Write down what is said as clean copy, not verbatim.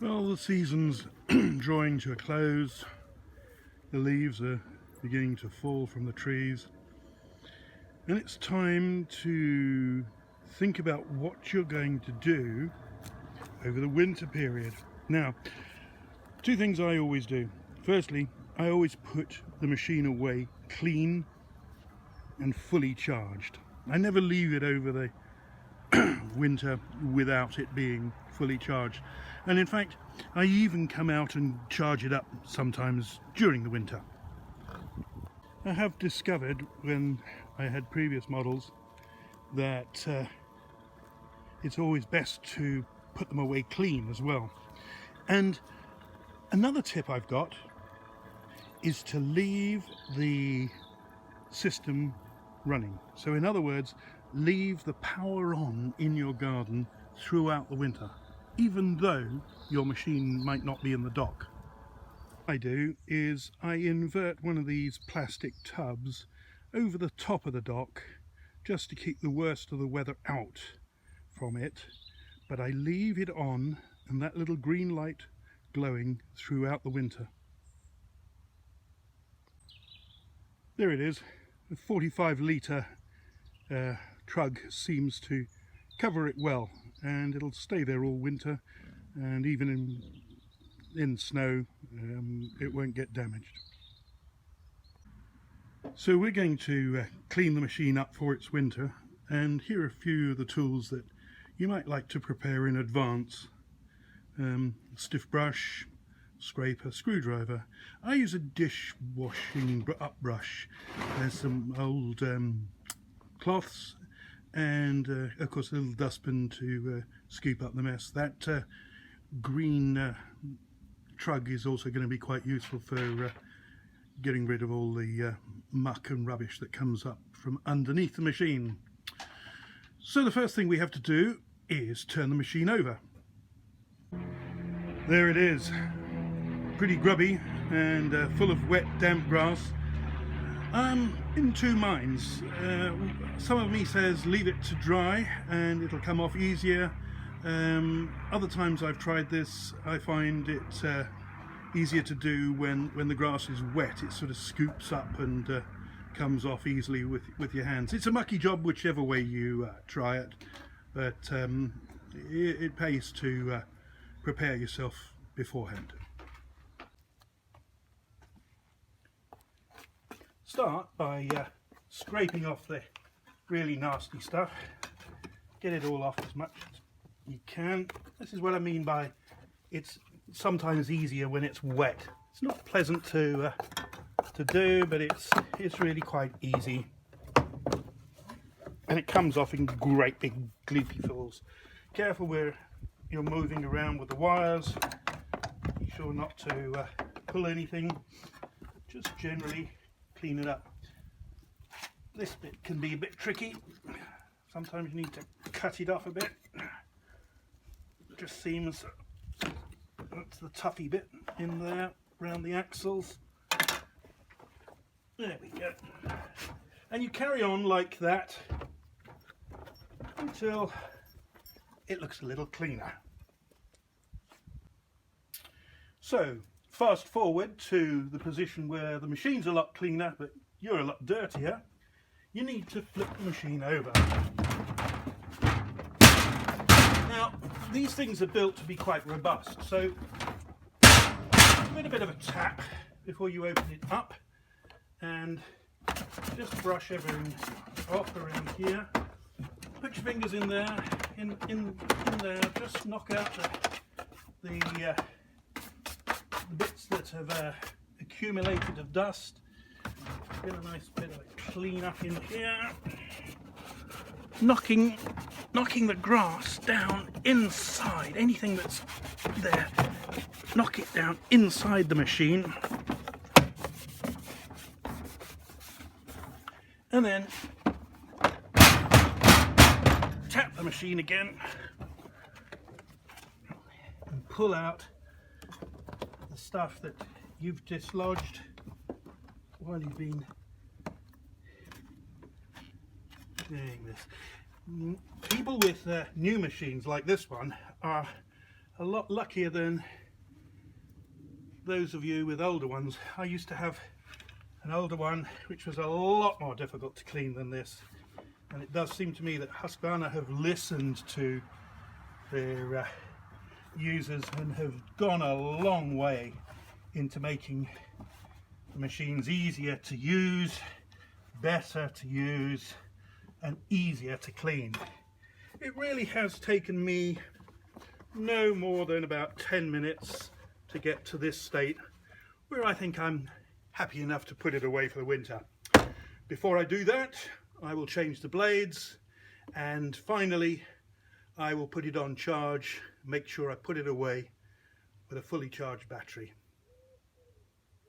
Well, the season's drawing to a close. The leaves are beginning to fall from the trees, and it's time to think about what you're going to do over the winter period. Now, two things I always do. Firstly, I always put the machine away clean and fully charged. I never leave it over the winter without it being fully charged, and in fact I even come out and charge it up sometimes during the winter. I have discovered when I had previous models that it's always best to put them away clean as well. And another tip I've got is to leave the system running. So in other words, leave the power on in your garden throughout the winter, even though your machine might not be in the dock. What I do is I invert one of these plastic tubs over the top of the dock just to keep the worst of the weather out from it, but I leave it on and that little green light glowing throughout the winter. There it is. The 45 litre trug seems to cover it well, and it'll stay there all winter, and even in snow it won't get damaged. So we're going to clean the machine up for its winter, and here are a few of the tools that you might like to prepare in advance. Stiff brush, scraper, screwdriver. I use a dishwashing up brush. There's some old cloths and of course a little dustbin to scoop up the mess. That green trug is also going to be quite useful for getting rid of all the muck and rubbish that comes up from underneath the machine. So the first thing we have to do is turn the machine over. There it is, pretty grubby and full of wet, damp grass. I'm in two minds. Some of me says leave it to dry and it'll come off easier. Other times I've tried this, I find it easier to do when the grass is wet. It sort of scoops up and comes off easily with your hands. It's a mucky job whichever way you try it, but it pays to prepare yourself beforehand. Start by scraping off the really nasty stuff. Get it all off as much as you can. This is what I mean by it's sometimes easier when it's wet. It's not pleasant to do, but it's really quite easy, and it comes off in great big gloopy falls. Careful where you're moving around with the wires. Be sure not to pull anything. Just generally clean it up. This bit can be a bit tricky. Sometimes you need to cut it off a bit. It just seems that's the toughy bit in there around the axles. There we go. And you carry on like that until it looks a little cleaner. So fast forward to the position where the machine's a lot cleaner but you're a lot dirtier. You need to flip the machine over. Now these things are built to be quite robust, so give it a bit of a tap before you open it up and just brush everything off around here. Put your fingers in there, in there, just knock out the bits that have accumulated of dust. Get a nice bit of a clean up in here. Knocking the grass down inside, anything that's there, knock it down inside the machine. And then tap the machine again and pull out the stuff that you've dislodged while you've been doing this. People with new machines like this one are a lot luckier than those of you with older ones. I used to have an older one which was a lot more difficult to clean than this, and it does seem to me that Husqvarna have listened to their users and have gone a long way into making the machines easier to use, better to use, and easier to clean. It really has taken me no more than about 10 minutes to get to this state where I think I'm happy enough to put it away for the winter. Before I do that, I will change the blades, and finally I will put it on charge, make sure I put it away with a fully charged battery.